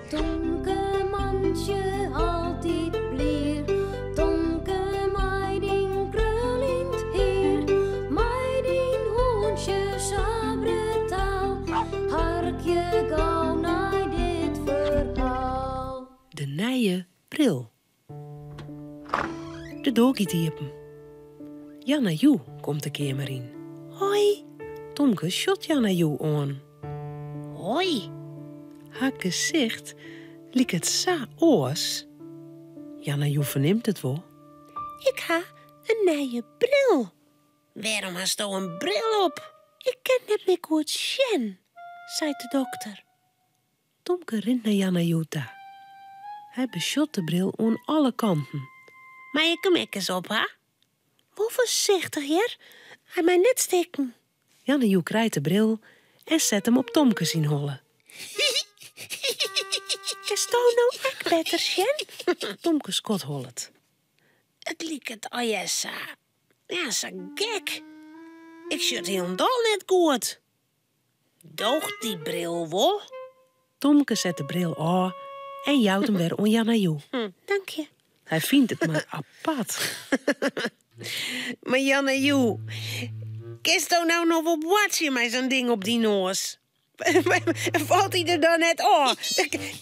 Tomke mandje altijd blier. Tomke meiding krul in het heer. Meiding hoentje sabre taal. Harkje gauw naar dit verhaal. De nije bril. De doorgiet iepen. Janna Joe komt de kamer in. Hoi. Tomke shot Janna Joe aan. Hoi. Haar gezicht liek het zo oors. Janna Joe verneemt het wel. Ik ha een nieuwe bril. Waarom hast je een bril op? Ik ken net meer goed zien, zei de dokter. Tomke rent naar Janna Joe toe. Hij beschot de bril aan alle kanten. Maar ik hem ook eens op, ha? Hoe voorzichtig, Jer. Hij mij net steken. Janna Joe krijgt de bril en zet hem op Tomke zien hollen. Is dat nou ook beter, Sjen? Tomke skot hollet. Het liek het Ayessa. Ja, zo gek. Ik zit helemaal net goed. Doogt die bril wel? Tomke zet de bril aan en jouwt hem weer aan Janna Joe. Dank je. Hij vindt het maar apart. Maar Janna Joe, kist je nou nog op watje met zo'n ding op die noos? Valt hij er dan net aan?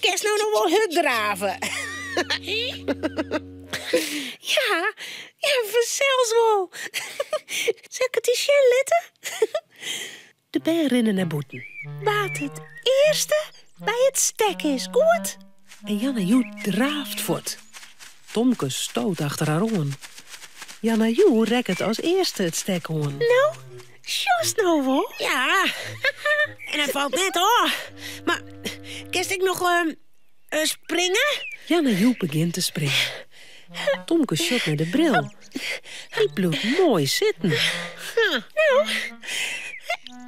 Kist nou nog wel hut draven? Ja, vanzelfs wel. Zal ik het die Sjen letten? De bijen rennen naar boeten. Wat het eerste bij het stek is, goed? En Janna Joe draaft voort. Tomke stoot achter haar aan. Janna Joe rekt het als eerste het stek aan. Nou, just nou wel. Ja, en hij valt net aan. Maar, kist ik nog springen? Janna Joe begint te springen. Tomke shot naar de bril. Die bloedt mooi zitten. Nou,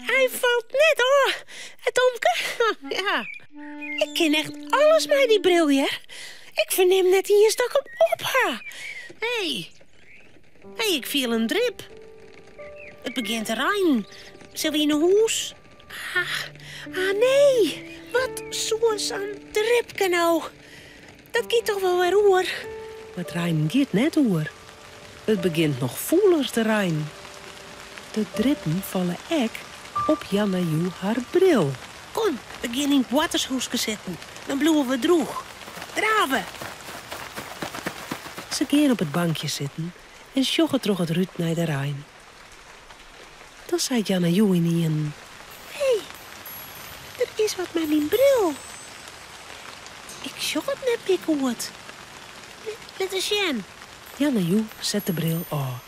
hij valt net aan, Tomke. Ja, ik ken echt alles met die bril, hè. Ik verneem net eens dat ik hem op ha. Hé, ik viel een drip. Het begint te regenen. Zullen we in een hoes? Nee. Wat zo'n een dripje nou. Dat gaat toch wel weer hoor. Maar het regenen gaat net hoor. Het begint nog voeler te regenen. De drippen vallen ek op Janna Joe haar bril. Kom, we gaan in het watershoesje zitten. Dan bloeien we droeg. Draven. Ze gaan op het bankje zitten en sjoggen terug het ruut naar de Rijn. Dan zei Janna Joe in een... Hé, er is wat met mijn bril. Ik sjog het net meer goed. Net als Jen. Janna Joe zet de bril aan.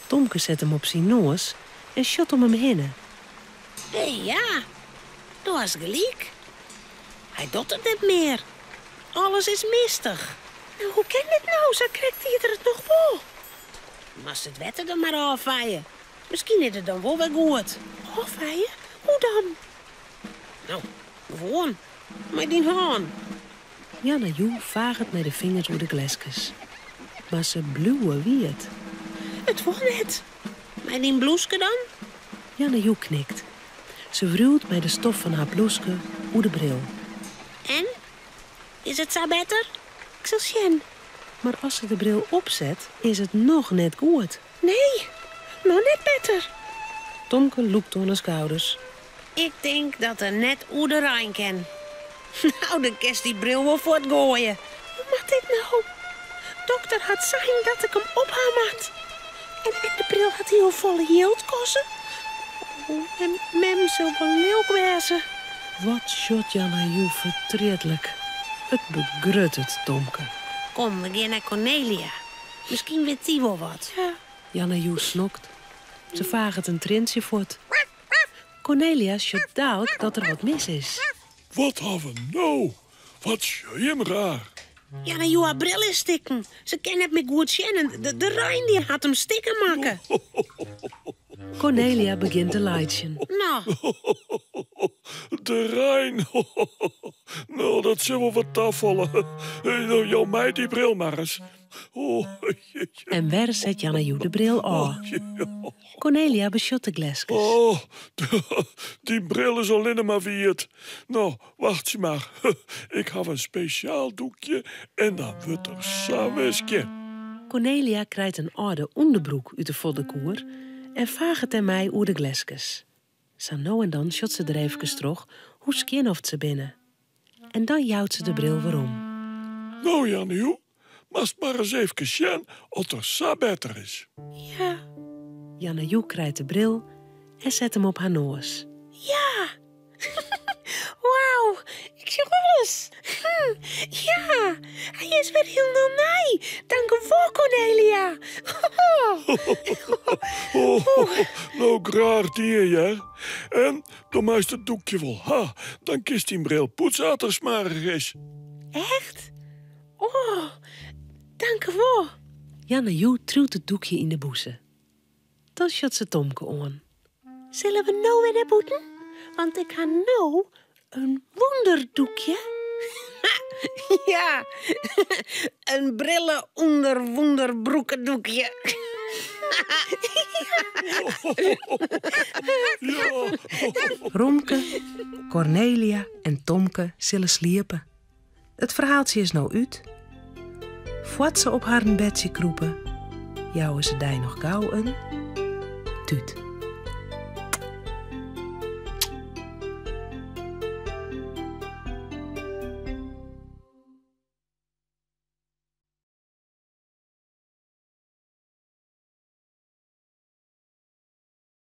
Tomke zet hem op zijn noos en shot om hem heen. Hé, ja. Dat was gelijk. Hij doet het niet meer. Alles is mistig. Nou, hoe kan dit nou? Zo krijgt hij er het nog wel. Mas het wetter er maar afvaaien. Misschien is het dan wel weer goed. Afvaaien? Hoe dan? Nou, gewoon. Met die haan. Janna Joe vaagt met de vingers door de glesjes. Maar ze bluwen wierd. Het wordt net. Met die bloeske dan? Janna Joe knikt. Ze wruwt met de stof van haar bloeske hoe de bril. En? Is het zo beter? Ik zal zien. Maar als ze de bril opzet, is het nog net goed. Nee, nog net beter. Tomke loekt onder de schouders. Ik denk dat er net hoe de Rijn ken. Nou, dan kerst die bril wel voor het gooien. Hoe mag dit nou? Dokter had zijn dat ik hem ophaal. En de bril had heel volle yield kosten. Oh, en mem zo wel leuk wezen. Wat shot Janna Joe vertredelijk. Het begrut het, Tomke. Kom, we gaan naar Cornelia. Misschien weet die wel wat. Ja. Janna Joe snokt. Ze vaagt een trintje voort. Cornelia shot duidt dat er wat mis is. Wat hebben we nou? Wat schim raar. Ja, nou, jouw bril is stikken. Ze kennen het me goed zien. De Rijn die had hem stikken maken. Cornelia begint te laatjen. Nou. De Rijn. Nou, dat zullen we wat afvallen. Jouw mij die bril maar eens. Oh, jeetje. En weer zet Jannejoe de bril aan. Cornelia besjot de glesjes. Oh, die bril is alleen maar vierd. Nou, wacht je maar. Ik heb een speciaal doekje en dan wordt er samen. Cornelia krijgt een oude onderbroek uit de voddenkoer en vraagt het aan mij oer de glesjes. Zo nou en dan shot ze er even terug hoe skinhoft ze binnen. En dan jouwt ze de bril weer om. Nou, Jannejoe, mast maar eens even zien of er zo beter is. Ja. Jannejoe krijgt de bril en zet hem op haar neus. Ja. Wauw, ik zie alles. Ja, hij is weer heel nabij. Dank u voor, Cornelia. Nou, graag die, ja. En dan maakt het doekje wel. Ha, dan kist die bril poetsater smarig is. Echt? Oh, dank u wel. Jannejoe truwt het doekje in de boeze. Dan shot ze Tomke aan. Zullen we nou weer naar boeten? Want ik ga nou een wonderdoekje. Ja, een brillen onder wonderbroekendoekje. Ja. Romke, Cornelia en Tomke zullen sliepen. Het verhaaltje is nou uit. Voordat ze op haar bedje kroepen, jouwen ze daar nog gauw een tuut.